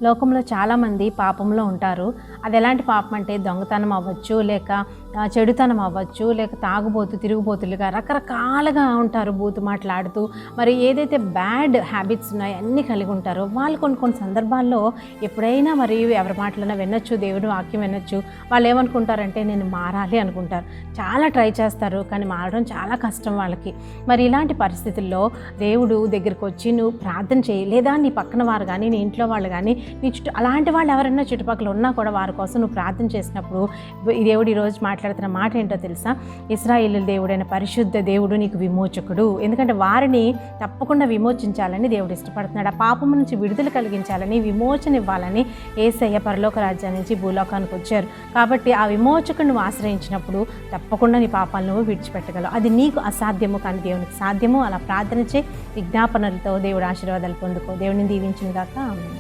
లోకంలో చాలామంది పాపంలో ఉంటారు. అది ఎలాంటి పాపం అంటే దొంగతనం అవ్వచ్చు, లేక చెడుతనం అవ్వచ్చు, లేక తాగుబోతు తిరుగుబోతులుగా రకరకాలుగా ఉంటారు. బూతు మాట్లాడుతూ మరి ఏదైతే బ్యాడ్ హ్యాబిట్స్ ఉన్నాయో అన్నీ కలిగి ఉంటారో వాళ్ళు కొన్ని సందర్భాల్లో ఎప్పుడైనా మరి ఎవరి మాటలైనా వినొచ్చు, దేవుని వాక్యం వినొచ్చు. వాళ్ళు ఏమనుకుంటారంటే నేను మారాలి అనుకుంటారు. చాలా ట్రై చేస్తారు, కానీ మారడం చాలా కష్టం వాళ్ళకి. మరి ఇలాంటి పరిస్థితుల్లో దేవుడు దగ్గరికి వచ్చి నువ్వు ప్రార్థన చేయి, లేదా నీ పక్కన వారు కానీ నీ ఇంట్లో వాళ్ళు కానీ నీ చుట్టూ అలాంటి వాళ్ళు ఎవరైనా చుట్టుపక్కల ఉన్నా కూడా వారి కోసం నువ్వు ప్రార్థన చేసినప్పుడు ఈ దేవుడు ఈరోజు మాట్లాడుతున్న మాట ఏంటో తెలుసా? ఇశ్రాయేలు దేవుడైన పరిశుద్ధ దేవుడు నీకు విమోచకుడు. ఎందుకంటే వారిని తప్పకుండా విమోచించాలని దేవుడు ఇష్టపడుతున్నాడు. ఆ పాపం నుంచి విడుదల కలిగించాలని, విమోచన ఇవ్వాలని యేసయ్య పరలోక రాజ్యం నుంచి భూలోకానికి వచ్చారు. కాబట్టి ఆ విమోచకుడు నువ్వు ఆశ్రయించినప్పుడు తప్పకుండా నీ పాపాలను నువ్వు విడిచిపెట్టగలవు. అది నీకు అసాధ్యము, కానీ దేవునికి సాధ్యము. అలా ప్రార్థన చేయి, విజ్ఞాపనలతో దేవుడు ఆశీర్వాదాలు పొందుకో. దేవుడిని దీవించును గాక. ఆమేన్.